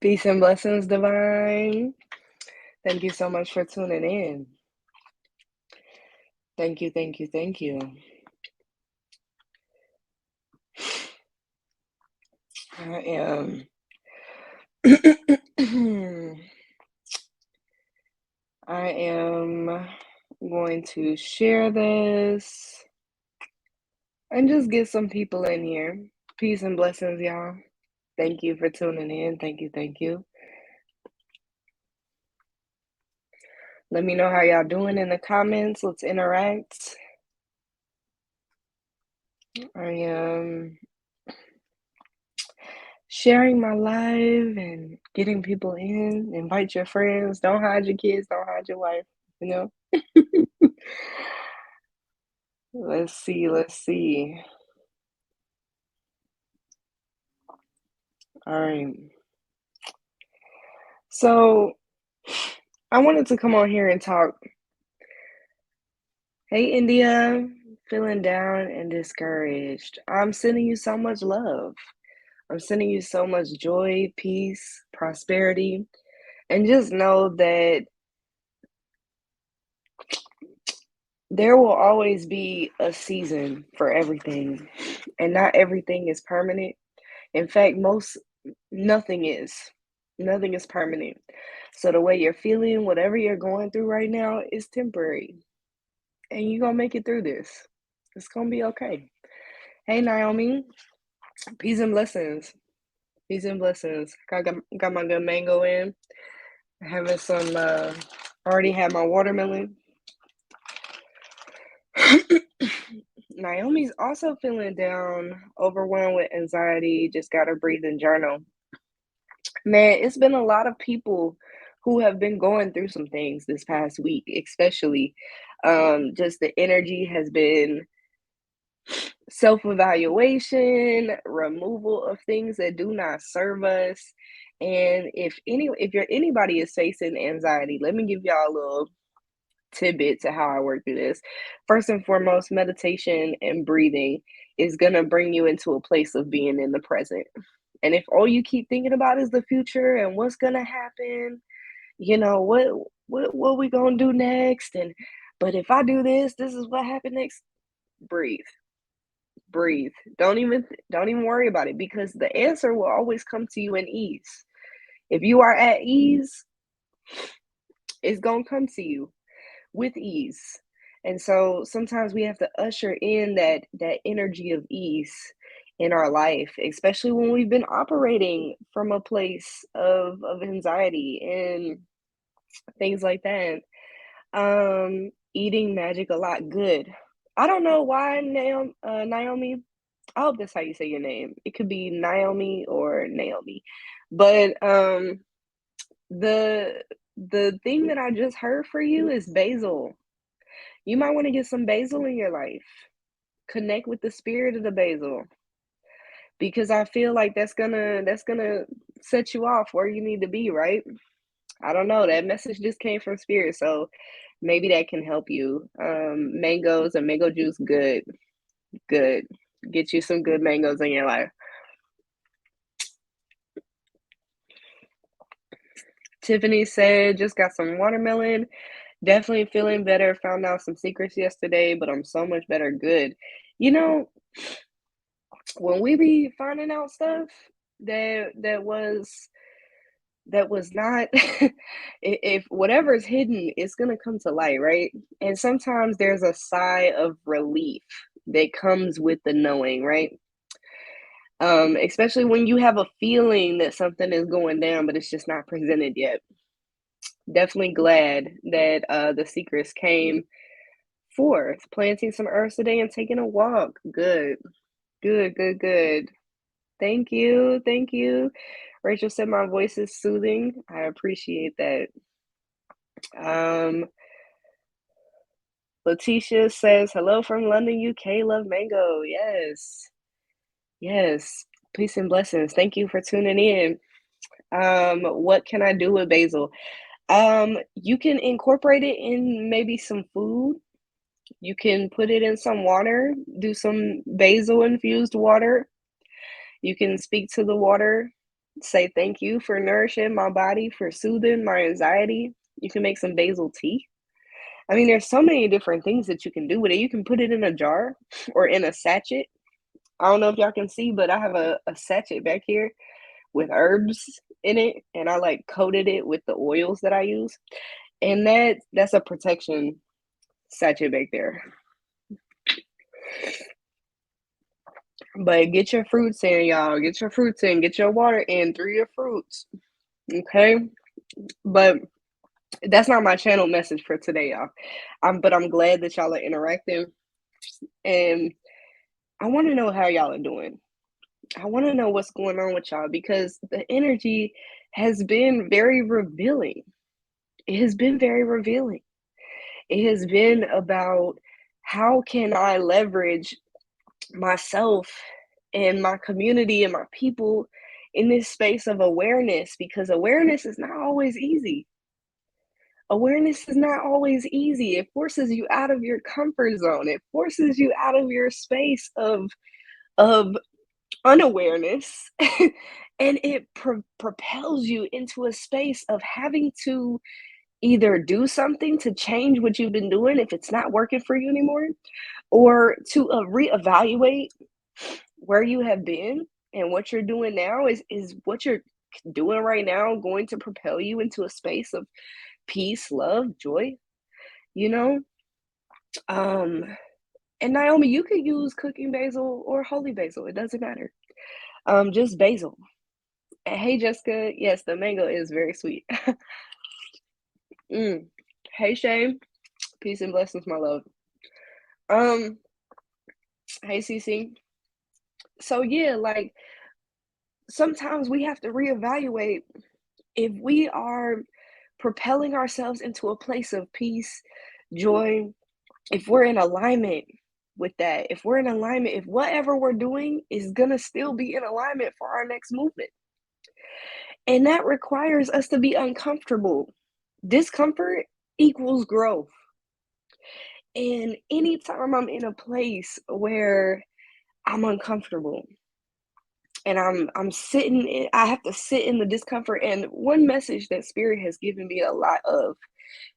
Peace and blessings, divine. Thank you so much for tuning in. Thank you, thank you, thank you. I am I am going to share this and just get some people in here. Peace and blessings, y'all. Thank you for tuning in. Thank you, thank you. Let me know how y'all doing in the comments. Let's interact. I am sharing my live and getting people in. Invite your friends. Don't hide your kids. Don't hide your wife. You know? Let's see. Let's see. All right. So I wanted to come on here and talk. Hey, India. Feeling down and discouraged. I'm sending you so much love. I'm sending you so much joy, peace, prosperity. And just know that there will always be a season for everything, and not everything is permanent. In fact, nothing is. Nothing is permanent. So the way you're feeling, whatever you're going through right now, is temporary. And you're gonna make it through this. It's gonna be okay. Hey Naomi, peace and blessings. Peace and blessings. Got my good mango in. Having some already had my watermelon. Naomi's also feeling down, overwhelmed with anxiety, just got to breathe and journal. Man, it's been a lot of people who have been going through some things this past week, especially. Just the energy has been self-evaluation, removal of things that do not serve us. And if anybody is facing anxiety, let me give y'all a little tidbit to how I work through this. First and foremost, meditation and breathing is going to bring you into a place of being in the present. And if all you keep thinking about is the future and what's going to happen, what we going to do next, and but if I do this, this is what happened next. Breathe. Breathe. Don't even worry about it, because the answer will always come to you in ease. If you are at ease, it's going to come to you with ease. And so sometimes we have to usher in that energy of ease in our life, especially when we've been operating from a place of anxiety and things like that. Eating magic a lot. Good. I don't know why Naomi. I hope that's how you say your name. It could be Naomi or Naomi, but the the thing that I just heard for you is basil. You might want to get some basil in your life. Connect with the spirit of the basil, because I feel like that's gonna set you off where you need to be, right? I don't know. That message just came from spirit, so maybe that can help you. Mangoes and mango juice, good, good. Get you some good mangoes in your life. Tiffany said, just got some watermelon. Definitely feeling better. Found out some secrets yesterday, but I'm so much better. Good. You know, when we be finding out stuff that was not if whatever's hidden, it's going to come to light, right? And sometimes there's a sigh of relief that comes with the knowing, right? Especially when you have a feeling that something is going down but it's just not presented yet. Definitely glad that the secrets came forth. Planting some herbs today and taking a walk. Good, good, good, good. Thank you, thank you. Rachel said my voice is soothing. I appreciate that. Um, Letitia says, hello from London, UK. Love mango. Yes. Yes. Peace and blessings. Thank you for tuning in. What can I do with basil? You can incorporate it in maybe some food. You can put it in some water, do some basil infused water. You can speak to the water Say thank you for nourishing my body, for soothing my anxiety. You can make some basil tea. I mean, there's so many different things that you can do with it. You can put it in a jar or in a sachet. I don't know if y'all can see, but I have a sachet back here with herbs in it, and I like coated it with the oils that I use. And that's a protection sachet back there. But get your fruits in, y'all. Get your fruits in. Get your water in through your fruits. Okay. But that's not my channel message for today, y'all. But I'm glad that y'all are interacting. And I want to know how y'all are doing. I want to know what's going on with y'all because the energy has been very revealing. It has been very revealing. It has been about how can I leverage myself and my community and my people in this space of awareness because awareness is not always easy. Awareness is not always easy. It forces you out of your comfort zone. It forces you out of your space of unawareness and it propels you into a space of having to either do something to change what you've been doing if it's not working for you anymore or to reevaluate where you have been and what you're doing now is what you're doing right now going to propel you into a space of peace, love, joy, you know? Um, and Naomi, you could use cooking basil or holy basil. It doesn't matter. Just basil. And hey, Jessica. Yes, the mango is very sweet. mm. Hey, Shay. Peace and blessings, my love. Um, hey, Cece. So yeah, like sometimes we have to reevaluate if we are propelling ourselves into a place of peace, joy, if we're in alignment with that, if we're in alignment, if whatever we're doing is gonna still be in alignment for our next movement. And that requires us to be uncomfortable. Discomfort equals growth. And anytime I'm in a place where I'm uncomfortable and I'm sitting in, I have to sit in the discomfort. And one message that Spirit has given me a lot of,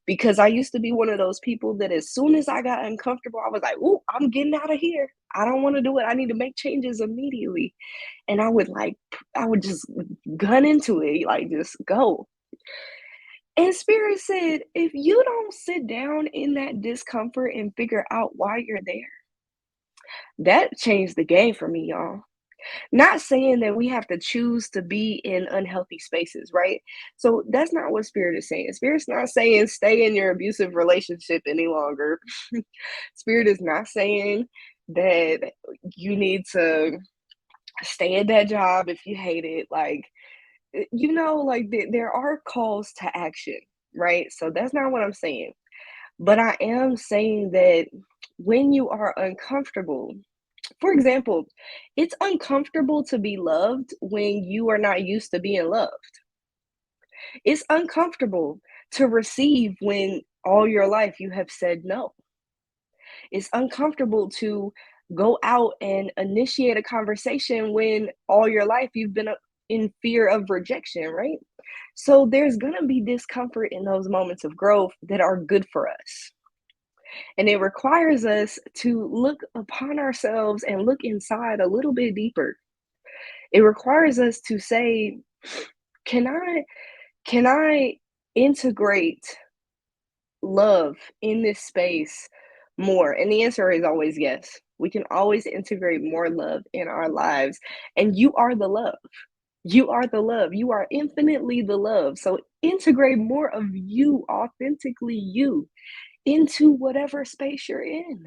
because I used to be one of those people that as soon as I got uncomfortable, I was like, "Ooh, I'm getting out of here. I don't want to do it. I need to make changes immediately." And I would just gun into it, like just go. And Spirit said, if you don't sit down in that discomfort and figure out why you're there, that changed the game for me, y'all. Not saying that we have to choose to be in unhealthy spaces, right? So that's not what Spirit is saying. Spirit's not saying stay in your abusive relationship any longer. Spirit is not saying that you need to stay at that job if you hate it. Like, like there are calls to action, right? So that's not what I'm saying. But I am saying that when you are uncomfortable, for example, it's uncomfortable to be loved when you are not used to being loved. It's uncomfortable to receive when all your life you have said no. It's uncomfortable to go out and initiate a conversation when all your life you've been in fear of rejection, right? So there's going to be discomfort in those moments of growth that are good for us. And it requires us to look upon ourselves and look inside a little bit deeper. It requires us to say, can I integrate love in this space more? And the answer is always yes. We can always integrate more love in our lives. And you are the love. You are the love. You are infinitely the love. So integrate more of you, authentically you, into whatever space you're in.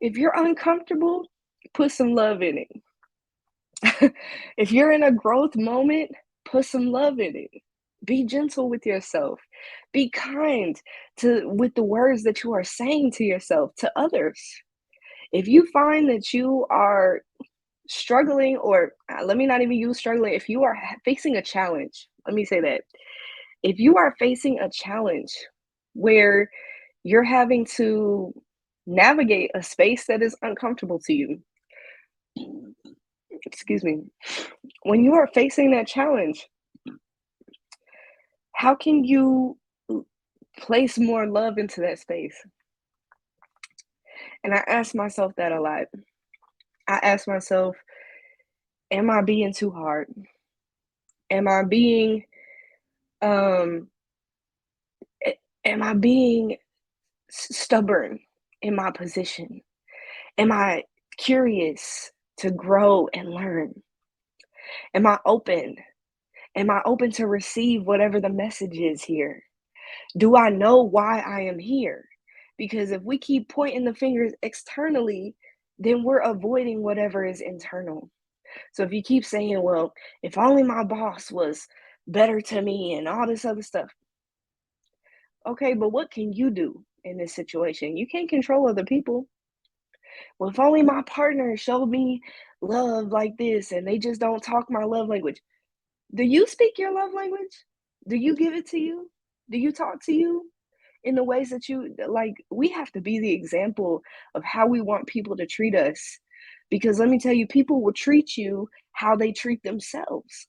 If you're uncomfortable, put some love in it. If you're in a growth moment, put some love in it. Be gentle with yourself. Be kind to with the words that you are saying to yourself, to others. If you find that you are struggling, or let me not even use struggling, if you are facing a challenge, let me say that. If you are facing a challenge where you're having to navigate a space that is uncomfortable to you, excuse me, when you are facing that challenge, how can you place more love into that space? And I ask myself that a lot. I ask myself, am I being too hard? Am I being um am I being stubborn in my position? Am I curious to grow and learn? Am I open? Am I open to receive whatever the message is here? Do I know why I am here? Because if we keep pointing the fingers externally, then we're avoiding whatever is internal. So if you keep saying, well, if only my boss was better to me and all this other stuff, okay, but what can you do in this situation? You can't control other people. Well, if only my partner showed me love like this and they just don't talk my love language. Do you speak your love language? Do you give it to you? Do you talk to you in the ways that you like? We have to be the example of how we want people to treat us. Because let me tell you, people will treat you how they treat themselves.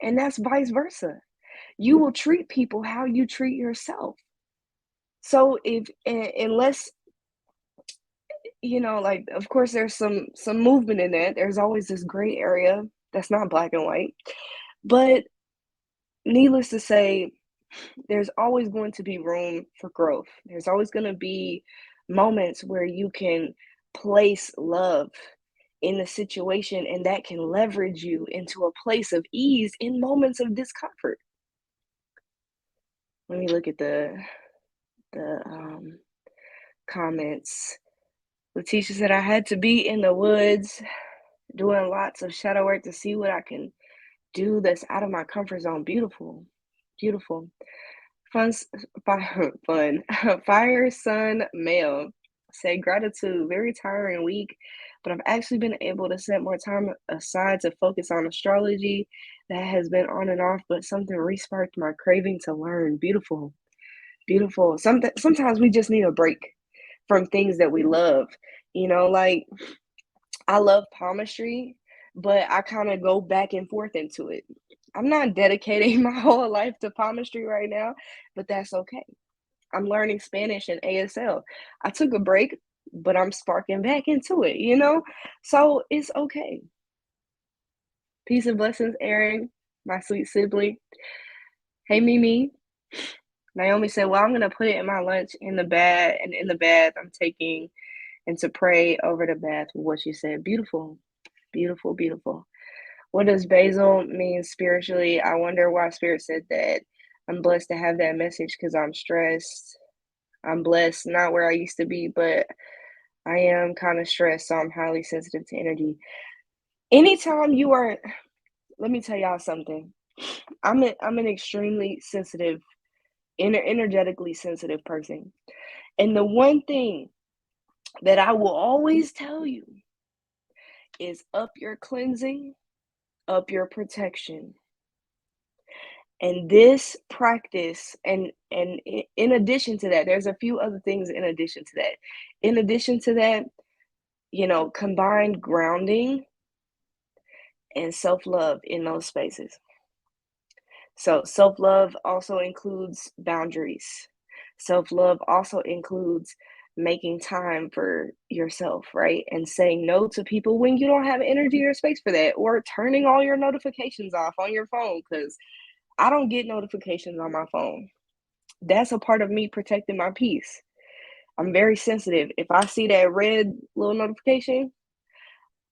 And that's vice versa. You will treat people how you treat yourself. So if unless like of course there's some movement in that. There's always this gray area that's not black and white. But needless to say, there's always going to be room for growth. There's always going to be moments where you can place love in the situation and that can leverage you into a place of ease in moments of discomfort. Let me look at the comments. Letitia said I had to be in the woods doing lots of shadow work to see what I can do that's out of my comfort zone. Beautiful. Beautiful. Fun, fun. Fire Sun Mail say gratitude. Very tiring week, but I've actually been able to set more time aside to focus on astrology. That has been on and off, but something resparked my craving to learn. Beautiful, beautiful. Sometimes we just need a break from things that we love. Like I love palmistry, but I kind of go back and forth into it. I'm not dedicating my whole life to palmistry right now, but that's okay. I'm learning Spanish and ASL. I took a break, but I'm sparking back into it. So it's okay. Peace and blessings, Aaron, my sweet sibling. Hey, Mimi. Naomi said, well, I'm going to put it in my lunch in the bath, and in the bath, I'm taking and to pray over the bath with what she said. Beautiful, beautiful, beautiful. What does basil mean spiritually? I wonder why Spirit said that. I'm blessed to have that message because I'm stressed. I'm blessed, not where I used to be, but I am kind of stressed, so I'm highly sensitive to energy. Anytime you are, let me tell y'all something. I'm an extremely sensitive, energetically sensitive person. And the one thing that I will always tell you is up your cleansing, up your protection. And this practice, and in addition to that, there's a few other things in addition to that. In addition to that, combined grounding and self-love in those spaces. So self-love also includes boundaries. Self-love also includes making time for yourself, right? And saying no to people when you don't have energy or space for that, or turning all your notifications off on your phone, because I don't get notifications on my phone. That's a part of me protecting my peace. I'm very sensitive. If I see that red little notification,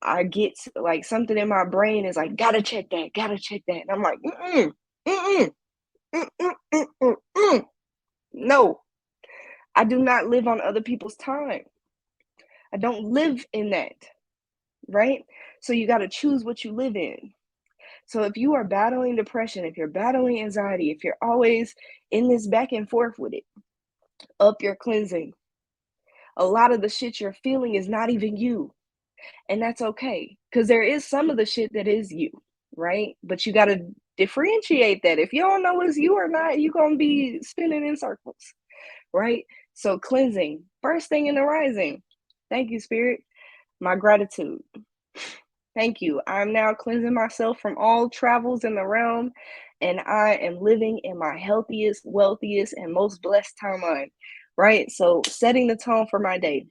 I get like something in my brain is like, gotta check that, gotta check that. And I'm like, mm-mm, mm-mm. No, I do not live on other people's time. I don't live in that, right? So you got to choose what you live in. So if you are battling depression, if you're battling anxiety, if you're always in this back and forth with it, up your cleansing. A lot of the shit you're feeling is not even you. And that's okay. Because there is some of the shit that is you, right? But you got to differentiate that. If you don't know it's you or not, you're going to be spinning in circles, right? So cleansing, first thing in the rising. Thank you, Spirit. My gratitude. Thank you. I'm now cleansing myself from all travels in the realm, and I am living in my healthiest, wealthiest, and most blessed timeline. Right? So, setting the tone for my day.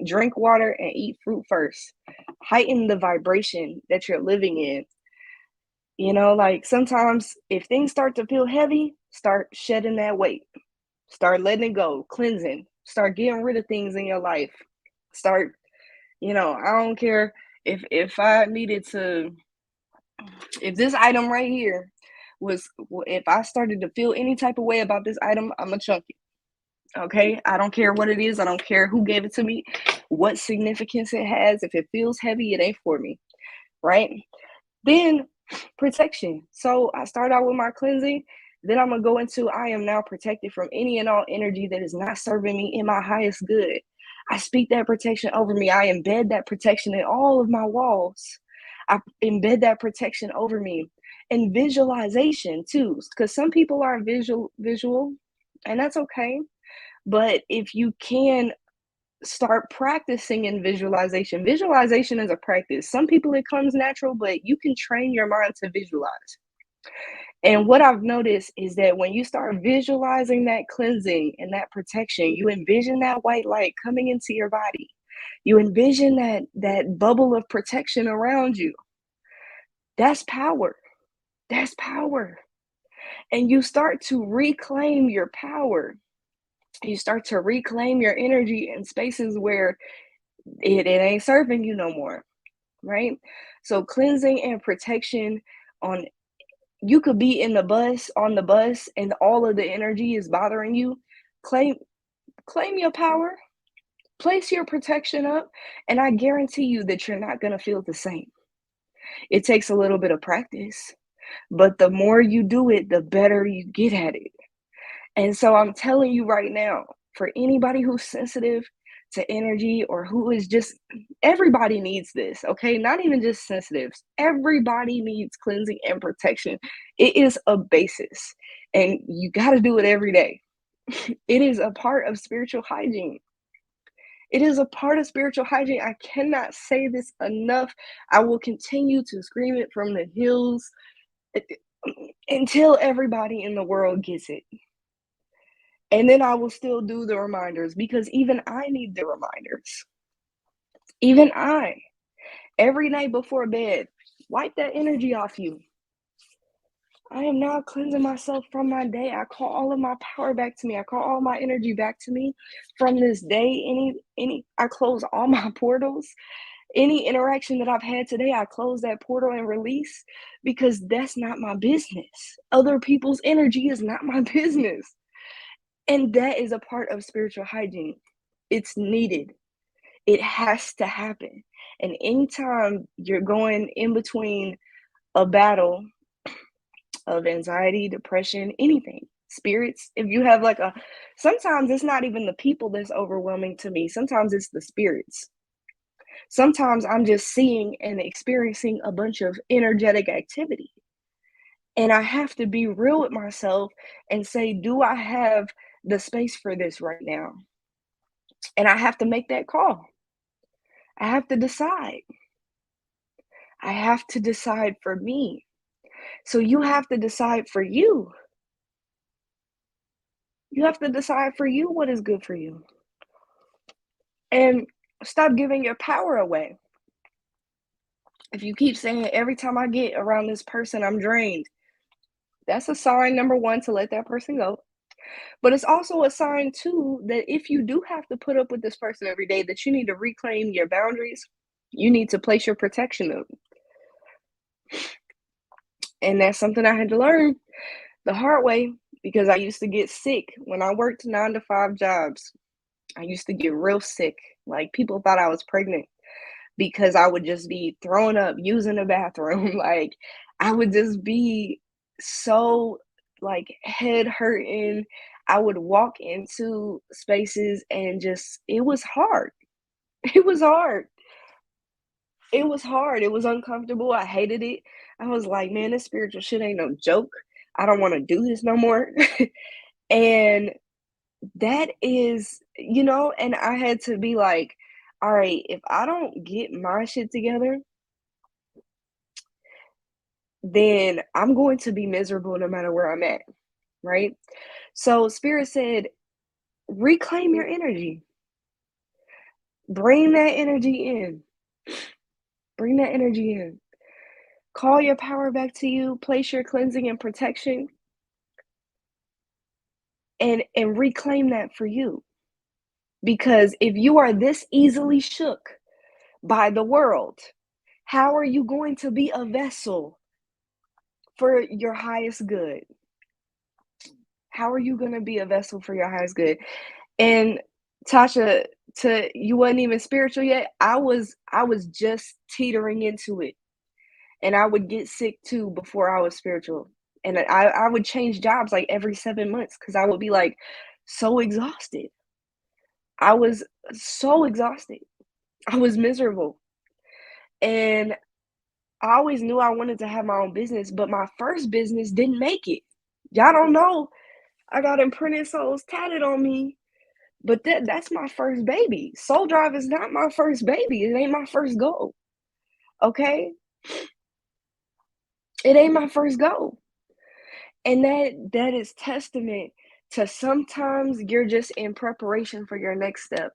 Drink water and eat fruit first. Heighten the vibration that you're living in. Like sometimes if things start to feel heavy, start shedding that weight. Start letting it go, cleansing. Start getting rid of things in your life. Start, I don't care if I needed to, if this item right here was, if I started to feel any type of way about this item, I'm gonna chunk it. Okay, I don't care what it is. I don't care who gave it to me, what significance it has. If it feels heavy, it ain't for me, right? Then protection. So I start out with my cleansing. Then I'm gonna go into I am now protected from any and all energy that is not serving me in my highest good. I speak that protection over me. I embed that protection in all of my walls. I embed that protection over me. And visualization too, because some people are visual, and that's okay. But if you can start practicing in visualization. Visualization is a practice. Some people it comes natural, but you can train your mind to visualize. And what I've noticed is that when you start visualizing that cleansing and that protection, you envision that white light coming into your body. You envision that bubble of protection around you. That's power. That's power. And you start to reclaim your power. You start to reclaim your energy in spaces where it ain't serving you no more, right? So cleansing and protection on you could be in the bus on the bus and all of the energy is bothering you. Claim claim your power, place your protection up, and I guarantee you that you're not gonna feel the same. It takes a little bit of practice, but the more you do it, the better you get at it. And so I'm telling you right now, for anybody who's sensitive to energy or who is just, everybody needs this, okay? Not even just sensitives. Everybody needs cleansing and protection. It is a basis, and you got to do it every day. It is a part of spiritual hygiene. It is a part of spiritual hygiene. I cannot say this enough. I will continue to scream it from the hills eh, until everybody in the world gets it. And then I will still do the reminders because even I need the reminders. Even I, every night before bed, wipe that energy off you. I am now cleansing myself from my day. I call all of my power back to me. I call all my energy back to me from this day. I close all my portals. Any interaction that I've had today, I close that portal and release because that's not my business. Other people's energy is not my business. And that is a part of spiritual hygiene. It's needed. It has to happen. And anytime you're going in between a battle of anxiety, depression, anything, spirits, if you have like sometimes it's not even the people that's overwhelming to me. Sometimes it's the spirits. Sometimes I'm just seeing and experiencing a bunch of energetic activity. And I have to be real with myself and say, do I have the space for this right now? And I have to make that call. I have to decide. I have to decide for me. So you have to decide for you. You have to decide for you what is good for you. And stop giving your power away. If you keep saying every time I get around this person, I'm drained, that's a sign, number one, to let that person go. But it's also a sign, too, that if you do have to put up with this person every day, that you need to reclaim your boundaries. You need to place your protection up. And that's something I had to learn the hard way because I used to get sick when I worked 9 to 5 jobs. I used to get real sick. Like people thought I was pregnant because I would just be throwing up using the bathroom. Like I would just be so like head hurting. I would walk into spaces and just it was hard. It was hard. It was hard. It was uncomfortable. I hated it. I was like, man, this spiritual shit ain't no joke. I don't want to do this no more. And that is, and I had to be like, all right, if I don't get my shit together, then I'm going to be miserable no matter where I'm at, right? So Spirit said, reclaim your energy. Bring that energy in. Bring that energy in. Call your power back to you. Place your cleansing and protection and reclaim that for you. Because if you are this easily shook by the world, how are you going to be a vessel for your highest good? How are you going to be a vessel for your highest good? And Tasha, to you wasn't even spiritual yet. I was just teetering into it, and I would get sick too before I was spiritual, and I would change jobs like every 7 months because I would be like so exhausted. I was so exhausted. I was miserable, and I always knew I wanted to have my own business, but my first business didn't make it. Y'all don't know. I got imprinted souls tatted on me. But that's my first baby. Soul Drive is not my first baby. It ain't my first goal. Okay? It ain't my first goal. And that is testament to sometimes you're just in preparation for your next step.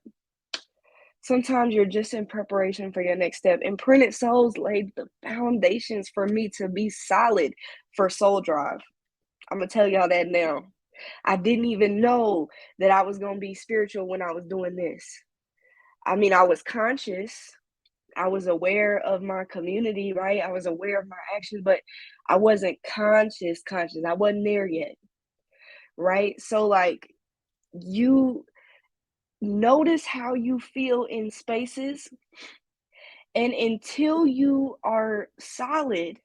Sometimes you're just in preparation for your next step. Imprinted souls laid the foundations for me to be solid for Soul Drive. I'm gonna tell y'all that now. I didn't even know that I was gonna be spiritual when I was doing this. I mean, I was conscious. I was aware of my community, right? I was aware of my actions, but I wasn't conscious. I wasn't there yet, right? So, like, you notice how you feel in spaces, and until you are solid,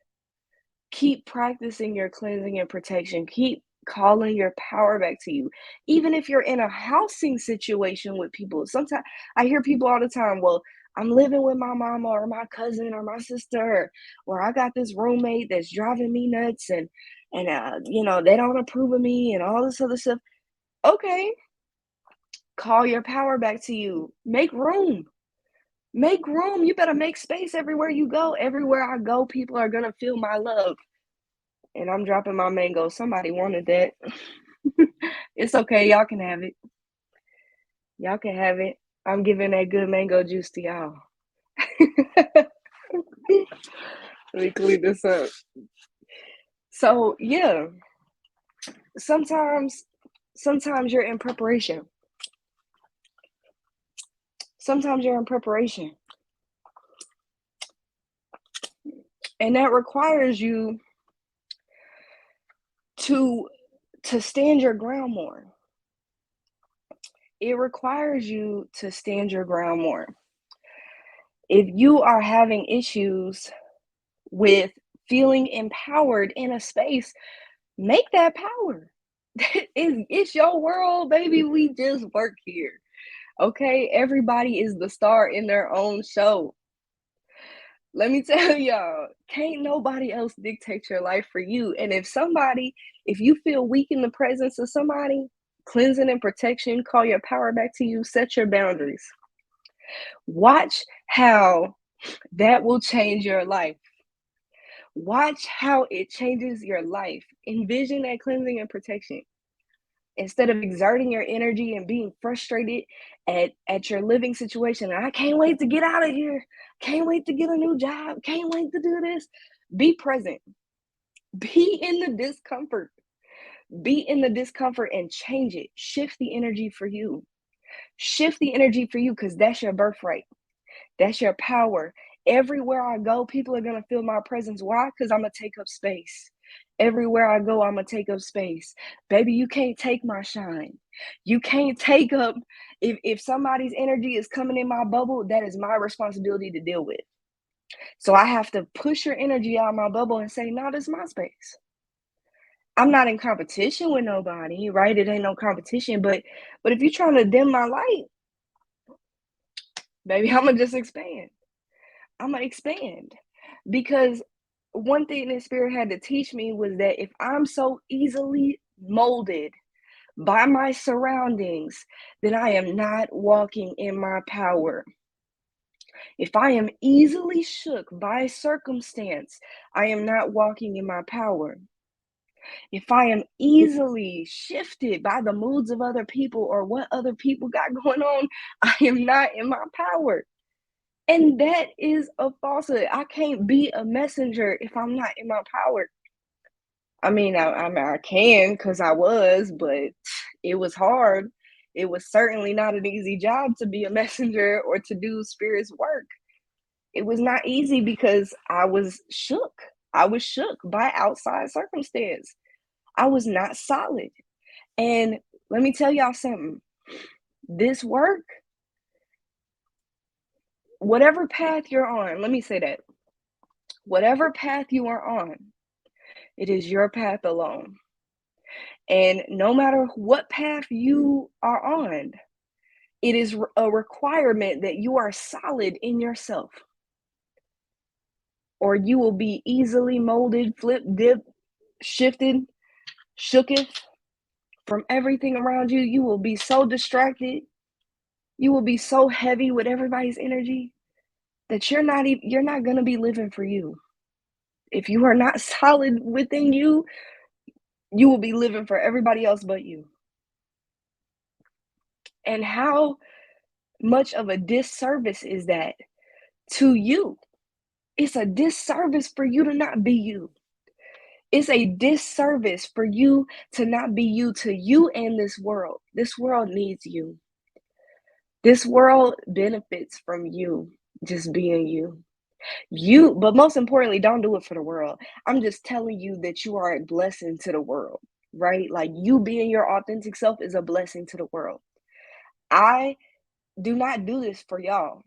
keep practicing your cleansing and protection. Keep calling your power back to you. Even if you're in a housing situation with people, sometimes I hear people all the time, well, I'm living with my mama or my cousin or my sister, or I got this roommate that's driving me nuts and they don't approve of me and all this other stuff. Okay, call your power back to you. Make room. Make room. You better make space everywhere you go. Everywhere I go, people are gonna feel my love. And I'm dropping my mango. Somebody wanted that. It's okay. Y'all can have it. Y'all can have it. I'm giving that good mango juice to y'all. Let me clean this up. So yeah, sometimes sometimes you're in preparation. Sometimes you're in preparation. And that requires you to to stand your ground more. It requires you to stand your ground more. If you are having issues with feeling empowered in a space, make that power. It's your world, baby. We just work here. Okay? Everybody is the star in their own show. Let me tell y'all, can't nobody else dictate your life for you. And if you feel weak in the presence of somebody, cleansing and protection, call your power back to you, set your boundaries. Watch how that will change your life. Watch how it changes your life. Envision that cleansing and protection. Instead of exerting your energy and being frustrated at your living situation, I can't wait to get out of here. Can't wait to get a new job. Can't wait to do this. Be present. Be in the discomfort. Be in the discomfort and change it. Shift the energy for you. Shift the energy for you because that's your birthright. That's your power. Everywhere I go, people are going to feel my presence. Why? Because I'm going to take up space. Everywhere I go, I'm going to take up space. Baby, you can't take my shine. You can't take up, if somebody's energy is coming in my bubble, that is my responsibility to deal with. So I have to push your energy out of my bubble and say, no, this is my space. I'm not in competition with nobody, right? It ain't no competition. But if you're trying to dim my light, baby, I'm going to just expand. I'm gonna expand because one thing that spirit had to teach me was that if I'm so easily molded by my surroundings, then I am not walking in my power. If I am easily shook by circumstance, I am not walking in my power. If I am easily shifted by the moods of other people or what other people got going on, I am not in my power. And that is a falsehood. I can't be a messenger if I'm not in my power. I can because I was, but it was hard. It was certainly not an easy job to be a messenger or to do spirit's work. It was not easy because I was shook. I was shook by outside circumstance. I was not solid. And let me tell y'all something. This work, whatever path you're on, let me say that. Whatever path you are on, it is your path alone. And no matter what path you are on, it is a requirement that you are solid in yourself, or you will be easily molded, flipped, dipped, shifted, shooketh from everything around you. You will be so distracted. You will be so heavy with everybody's energy that you're not going to be living for you. If you are not solid within you, you will be living for everybody else but you. And how much of a disservice is that to you? It's a disservice for you to not be you. It's a disservice for you to not be you to you and this world. This world needs you. This world benefits from you just being you. But most importantly, don't do it for the world. I'm just telling you that you are a blessing to the world, right? Like you being your authentic self is a blessing to the world. I do not do this for y'all.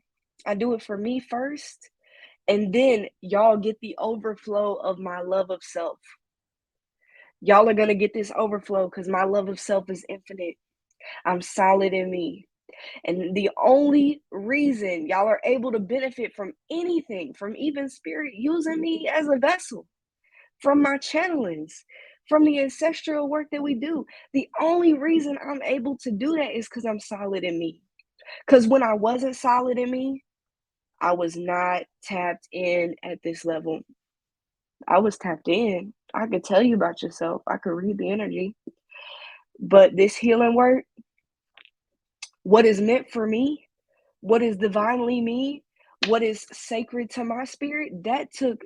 I do it for me first, and then y'all get the overflow of my love of self. Y'all are going to get this overflow because my love of self is infinite. I'm solid in me. And the only reason y'all are able to benefit from anything, from even spirit using me as a vessel, from my channelings, from the ancestral work that we do, the only reason I'm able to do that is because I'm solid in me. Because when I wasn't solid in me, I was not tapped in at this level. I was tapped in. I could tell you about yourself. I could read the energy. But this healing work, what is meant for me, what is divinely me, what is sacred to my spirit, that took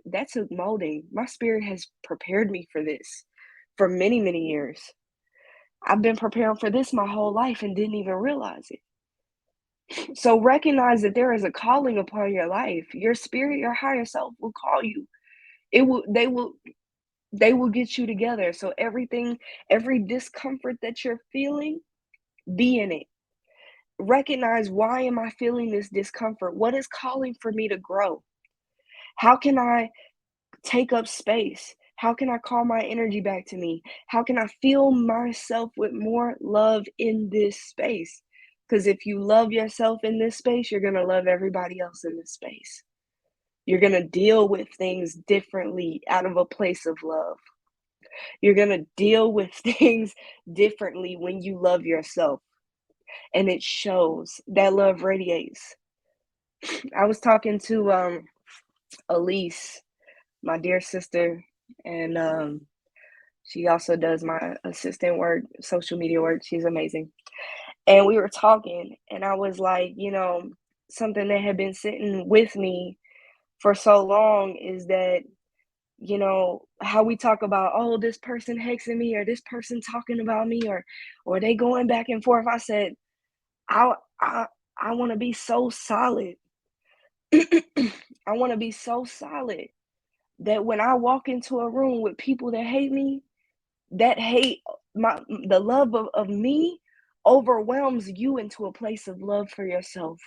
molding. My spirit has prepared me for this for many, many years. I've been preparing for this my whole life and didn't even realize it. So recognize that there is a calling upon your life. Your spirit, your higher self will call you. It will they will get you together. So every discomfort that you're feeling, be in it. Recognize, why am I feeling this discomfort? What is calling for me to grow? How can I take up space? How can I call my energy back to me? How can I feel myself with more love in this space? Because if you love yourself in this space, you're going to love everybody else in this space. You're going to deal with things differently out of a place of love. You're going to deal with things differently when you love yourself. And it shows. That love radiates. I was talking to Elise, my dear sister, and she also does my assistant work, social media work. She's amazing. And we were talking, and I was like, something that had been sitting with me for so long is that, how we talk about, oh, this person hexing me, or this person talking about me, or they going back and forth. I said, I I I want to be so solid. I want to be so solid that when I walk into a room with people that hate me, that hate the love of me overwhelms you into a place of love for yourself.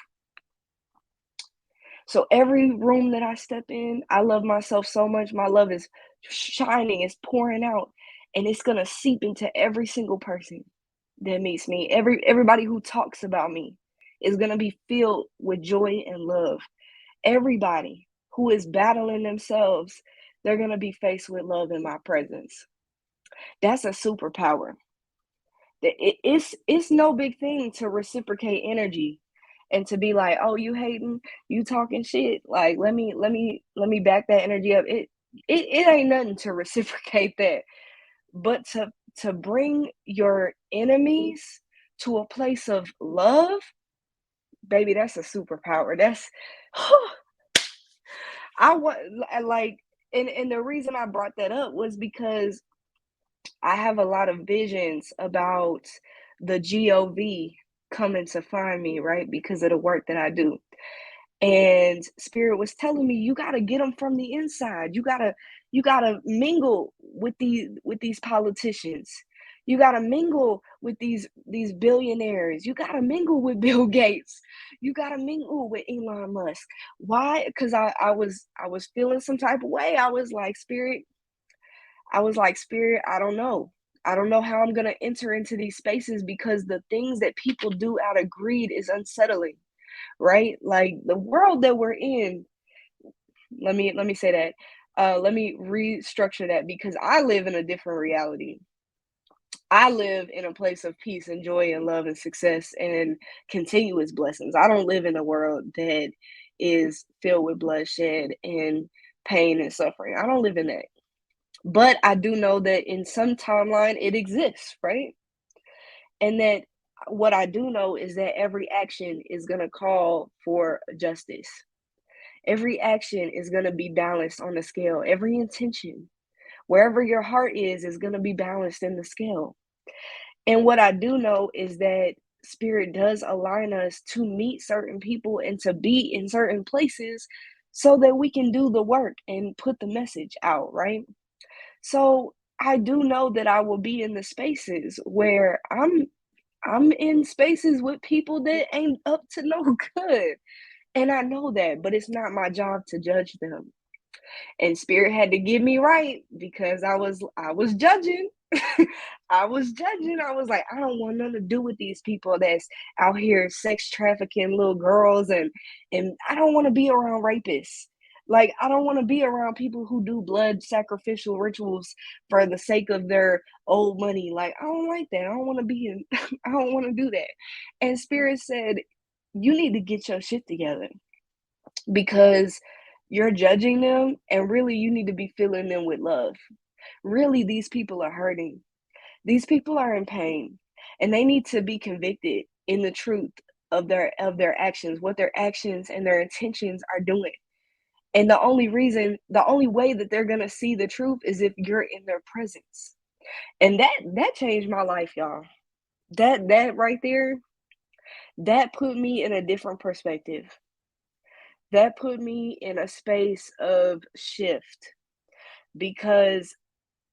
So every room that I step in, I love myself so much. My love is shining, it's pouring out, and it's gonna seep into every single person that meets me. Everybody who talks about me is gonna be filled with joy and love. Everybody who is battling themselves, they're gonna be faced with love in my presence. That's a superpower. It's no big thing to reciprocate energy. And to be like, "Oh, you hating, you talking shit, like, let me back that energy up." It ain't nothing to reciprocate that, but to bring your enemies to a place of love, baby, that's a superpower. That's I wa like, and the reason I brought that up was because I have a lot of visions about the GOV coming to find me, right? Because of the work that I do. And spirit was telling me, you got to get them from the inside. You got to mingle with these politicians. You got to mingle with these billionaires. You got to mingle with Bill Gates. You got to mingle with Elon Musk. Why? Cuz I was feeling some type of way. I was like, spirit, I don't know. I don't know how I'm going to enter into these spaces because the things that people do out of greed is unsettling, right? Like the world that we're in, let me say that. Let me restructure that because I live in a different reality. I live in a place of peace and joy and love and success and continuous blessings. I don't live in a world that is filled with bloodshed and pain and suffering. I don't live in that. But I do know that in some timeline it exists, right? And that what I do know is that every action is going to call for justice. Every action is going to be balanced on the scale. Every intention, wherever your heart is going to be balanced in the scale. And what I do know is that spirit does align us to meet certain people and to be in certain places so that we can do the work and put the message out, right? So I do know that I will be in the spaces where I'm in spaces with people that ain't up to no good. And I know that, but it's not my job to judge them. And spirit had to get me right because I was judging. I was judging. I was like, I don't want nothing to do with these people that's out here sex trafficking little girls, and I don't want to be around rapists. Like I don't want to be around people who do blood sacrificial rituals for the sake of their old money. Like I don't like that. I don't want to be in I don't want to do that. And spirit said, you need to get your shit together because you're judging them and really you need to be filling them with love. Really, these people are hurting. These people are in pain and they need to be convicted in the truth of their actions, what their actions and their intentions are doing. And the only way that they're going to see the truth is if you're in their presence. And that changed my life, y'all. That right there, that put me in a different perspective. That put me in a space of shift because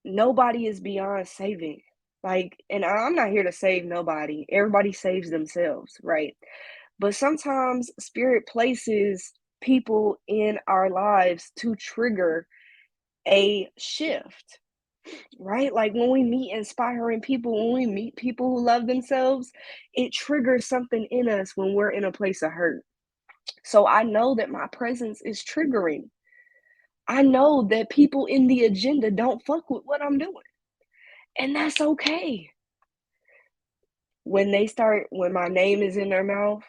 nobody is beyond saving. Like, and I'm not here to save nobody. Everybody saves themselves, right? But sometimes spirit places people in our lives to trigger a shift, right? Like when we meet inspiring people, when we meet people who love themselves, it triggers something in us when we're in a place of hurt. So I know that my presence is triggering. I know that people in the agenda don't fuck with what I'm doing. And that's okay. When my name is in their mouth,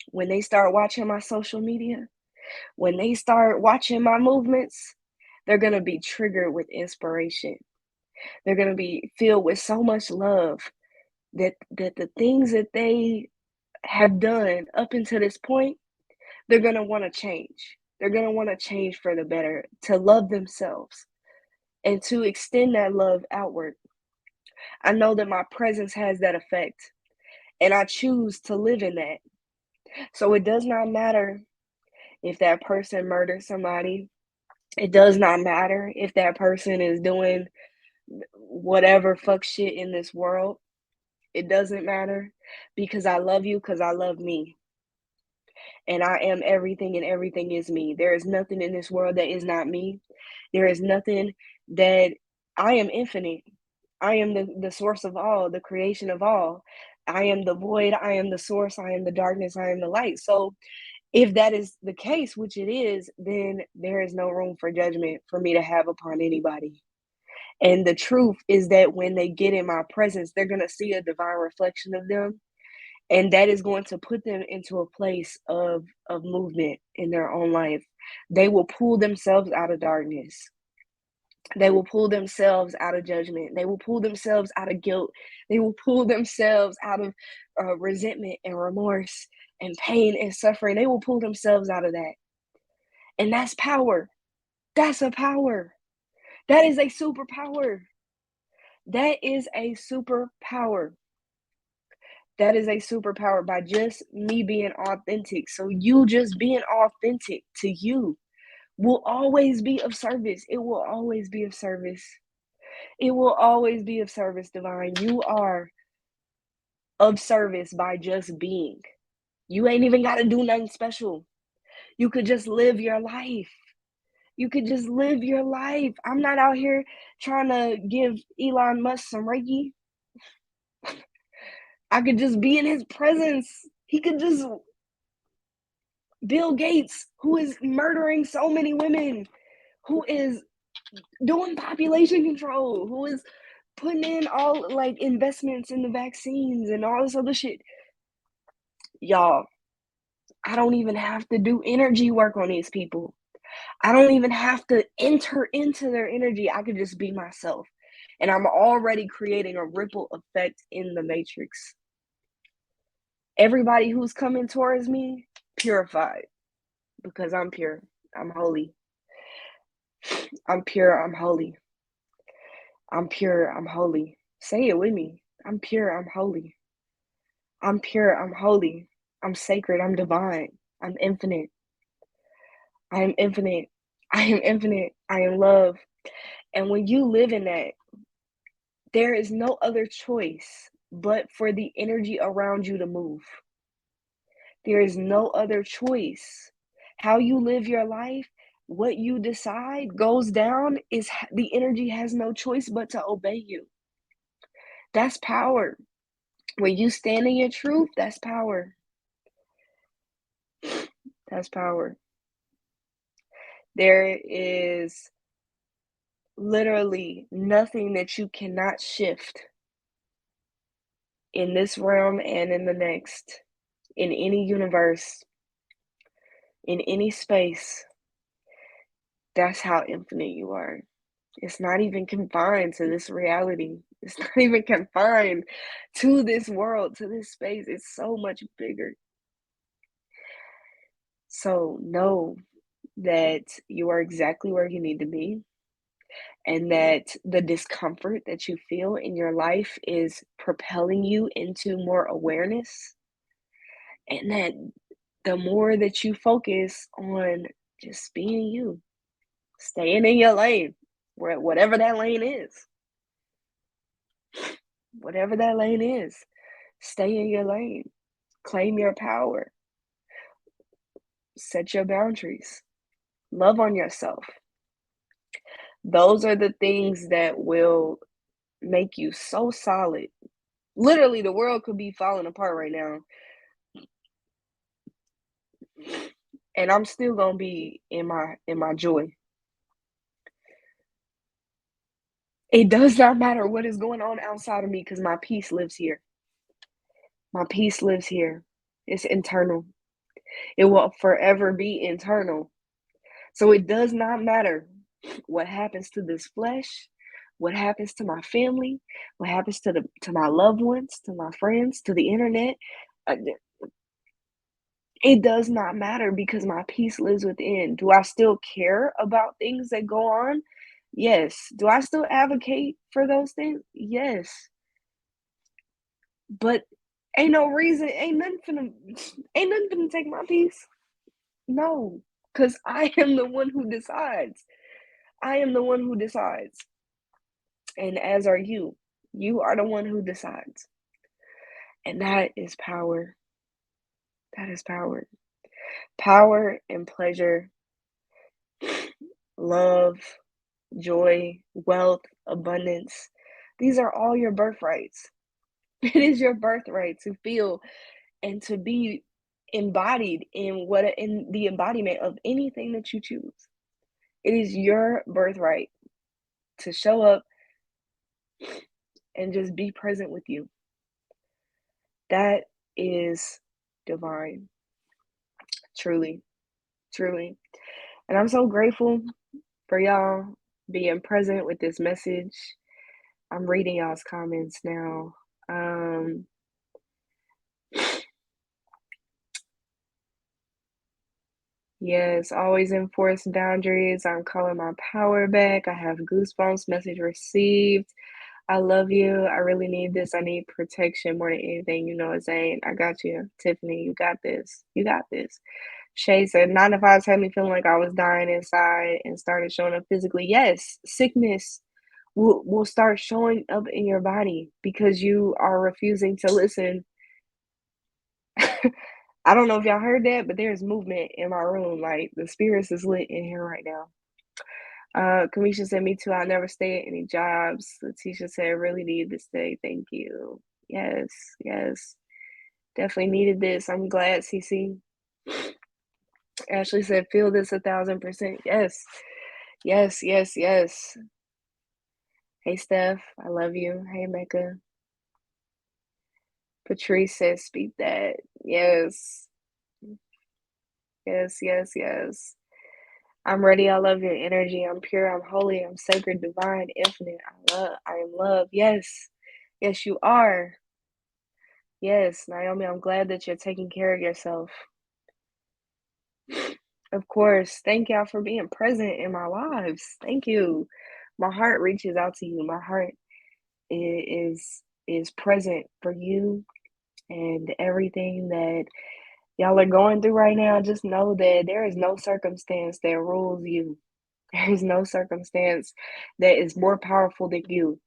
when they start watching my social media, when they start watching my movements, they're going to be triggered with inspiration. They're going to be filled with so much love that the things that they have done up until this point, they're going to want to change. They're going to want to change for the better, to love themselves and to extend that love outward. I know that my presence has that effect, and I choose to live in that. So it does not matter if that person murdered somebody. It does not matter if that person is doing whatever fuck shit in this world. It doesn't matter because I love you because I love me. And I am everything and everything is me. There is nothing in this world that is not me. There is nothing that I am infinite. I am the source of all, the creation of all. I am the void. I am the source. I am the darkness. I am the light. So if that is the case, which it is, then there is no room for judgment for me to have upon anybody. And the truth is that when they get in my presence, they're going to see a divine reflection of them. And that is going to put them into a place of movement in their own life. They will pull themselves out of darkness. They will pull themselves out of judgment. They will pull themselves out of guilt. They will pull themselves out of resentment and remorse and pain and suffering. They will pull themselves out of that. And that's power. That's a power. That is a superpower. That is a superpower. That is a superpower by just me being authentic. So you just being authentic to you will always be of service. It will always be of service. It will always be of service, divine. You are of service by just being. You ain't even got to do nothing special. You could just live your life. You could just live your life. I'm not out here trying to give Elon Musk some Reiki. I could just be in his presence. He could just Bill Gates, who is murdering so many women, who is doing population control, who is putting in all like investments in the vaccines and all this other shit. Y'all, I don't even have to do energy work on these people. I don't even have to enter into their energy. I could just be myself. And I'm already creating a ripple effect in the matrix. Everybody who's coming towards me, purified, because I'm pure. I'm holy. I'm pure. I'm holy. I'm pure. I'm holy. Say it with me. I'm pure. I'm holy. I'm pure. I'm holy. I'm sacred. I'm divine. I'm infinite. I am infinite. I am infinite. I am love. And when you live in that, there is no other choice but for the energy around you to move. There is no other choice. How you live your life, what you decide goes down is the energy has no choice but to obey you. That's power. When you stand in your truth, that's power. That's power. There is literally nothing that you cannot shift in this realm and in the next, in any universe, in any space. That's how infinite you are. It's not even confined to this reality. It's not even confined to this world, to this space. It's so much bigger. So know that you are exactly where you need to be, and that the discomfort that you feel in your life is propelling you into more awareness, and that the more that you focus on just being you, staying in your lane, whatever that lane is, whatever that lane is, stay in your lane, claim your power, set your boundaries, love on yourself. Those are the things that will make you so solid. Literally, the world could be falling apart right now, and I'm still gonna be in my joy. It does not matter what is going on outside of me because my peace lives here. My peace lives here. It's internal. It will forever be internal. So it does not matter what happens to this flesh, what happens to my family, what happens to my loved ones, to my friends, to the internet. Uh, It does not matter because my peace lives within. Do I still care about things that go on? Yes. Do I still advocate for those things? Yes. But ain't nothing finna take my peace. No, because I am the one who decides. I am the one who decides. And as are you. You are the one who decides. And that is power. That is power. Power and pleasure, love, joy, wealth, abundance. These are all your birthrights. It is your birthright to feel and to be embodied in the embodiment of anything that you choose. It is your birthright to show up and just be present with you. That is divine. Truly, truly. And I'm so grateful for y'all being present with this message. I'm reading y'all's comments now. Um, yes, always enforce boundaries. I'm calling my power back. I have goosebumps. Message received. I love you. I really need this. I need protection more than anything. You know what I'm saying? I got you. Tiffany, you got this. You got this. Shay said, 9 to 5 had me feeling like I was dying inside and started showing up physically. Yes, sickness will start showing up in your body because you are refusing to listen. I don't know if y'all heard that, but there's movement in my room. Like the spirits is lit in here right now. Kamisha said, me too. I'll never stay at any jobs. Letitia said, I really need to stay. Thank you. Yes, yes. Definitely needed this. I'm glad, CC. Ashley said, feel this 1,000%. Yes, yes, yes, yes. Hey, Steph. I love you. Hey, Mecca. Patrice says, speak that. Yes, yes, yes, yes. I'm ready. I love your energy. I'm pure. I'm holy. I'm sacred, divine, infinite. I am love. Yes. Yes, you are. Yes, Naomi, I'm glad that you're taking care of yourself. Of course. Thank y'all for being present in my lives. Thank you. My heart reaches out to you. My heart is present for you and everything that y'all are going through right now. Just know that there is no circumstance that rules you. There is no circumstance that is more powerful than you.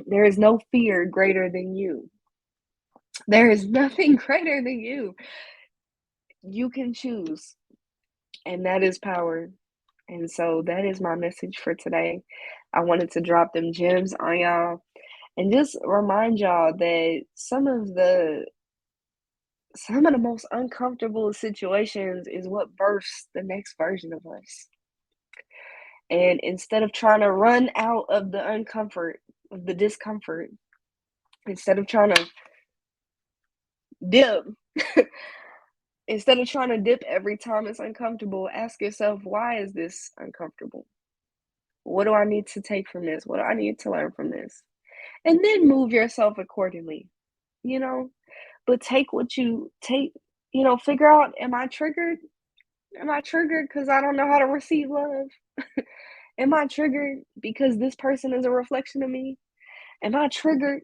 There is no fear greater than you. There is nothing greater than you. You can choose, and that is power. And so that is my message for today. I wanted to drop them gems on y'all and just remind y'all that some of the most uncomfortable situations is what births the next version of us. And instead of trying to run out of the of the discomfort, instead of trying to dip, instead of trying to dip every time it's uncomfortable, ask yourself, why is this uncomfortable? What do I need to take from this? What do I need to learn from this? And then move yourself accordingly, you know? But take what you take, figure out, am I triggered? Am I triggered because I don't know how to receive love? Am I triggered because this person is a reflection of me? Am I triggered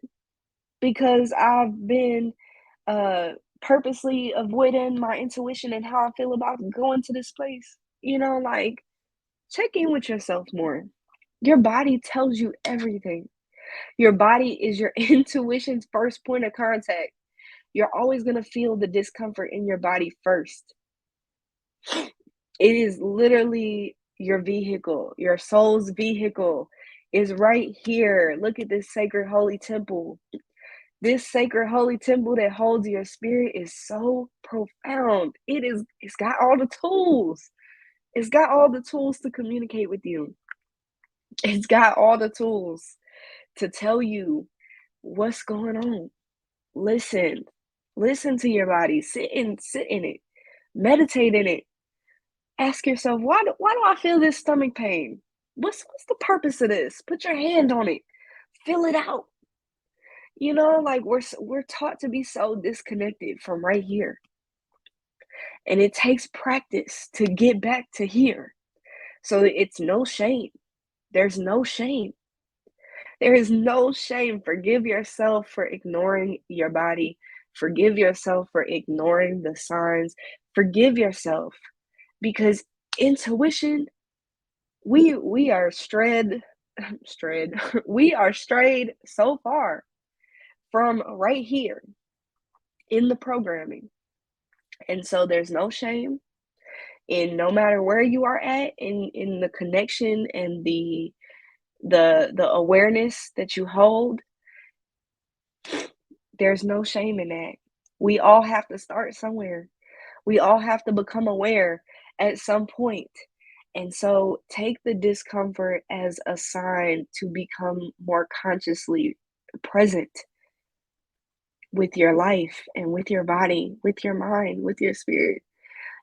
because I've been purposely avoiding my intuition and how I feel about going to this place? Like check in with yourself more. Your body tells you everything. Your body is your intuition's first point of contact. You're always going to feel the discomfort in your body first. It is literally your vehicle, your soul's vehicle is right here. Look at this sacred holy temple. This sacred holy temple that holds your spirit is so profound. It's got all the tools. It's got all the tools to communicate with you. It's got all the tools to tell you what's going on. Listen. Listen to your body. Sit in it. Meditate in it. Ask yourself, why do I feel this stomach pain? What's the purpose of this? Put your hand on it. Feel it out. Like we're taught to be so disconnected from right here. And it takes practice to get back to here. So it's no shame. There's no shame. There is no shame. Forgive yourself for ignoring your body. Forgive yourself for ignoring the signs. Forgive yourself because intuition, we are strayed. We are strayed so far from right here in the programming. And so there's no shame in no matter where you are at in the connection and the awareness that you hold. There's no shame in that. We all have to start somewhere. We all have to become aware at some point. And so take the discomfort as a sign to become more consciously present. with your life and with your body, with your mind, with your spirit.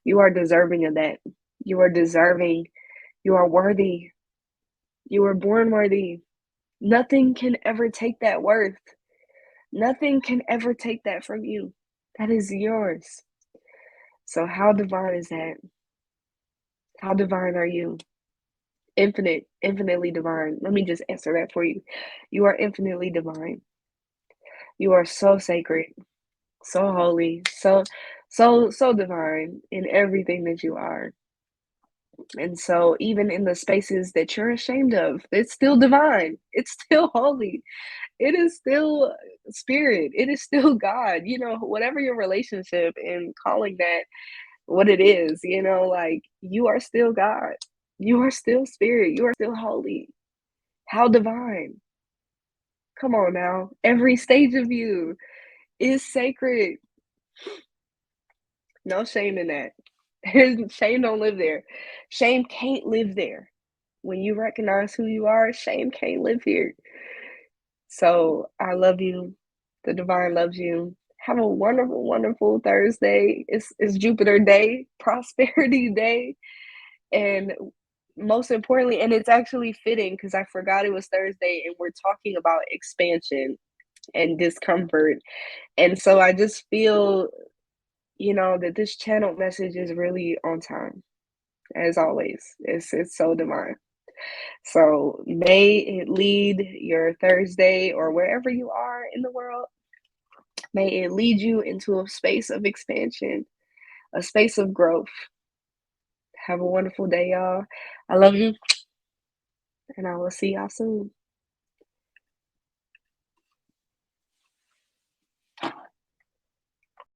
You are deserving of that. You are deserving. You are worthy. You were born worthy. Nothing can ever take that worth. Nothing can ever take that from you. That is yours. So, how divine is that? How divine are you? Infinite, infinitely divine. Let me just answer that for you. You are infinitely divine. You are so sacred, so holy, so divine in everything that you are. And so even in the spaces that you're ashamed of, it's still divine. It's still holy. It is still spirit. It is still God. Whatever your relationship and calling that what it is, like you are still God. You are still spirit. You are still holy. How divine. Come on now. Every stage of you is sacred. No shame in that. Shame don't live there. Shame can't live there. When you recognize who you are, shame can't live here. So I love you. The divine loves you. Have a wonderful, wonderful Thursday. It's Jupiter Day, Prosperity Day, and most importantly, and it's actually fitting because I forgot it was Thursday, and we're talking about expansion and discomfort. And so I just feel, that this channel message is really on time, as always. It's so divine. So may it lead your Thursday or wherever you are in the world. May it lead you into a space of expansion, a space of growth. Have a wonderful day, y'all. I love you, and I will see y'all soon.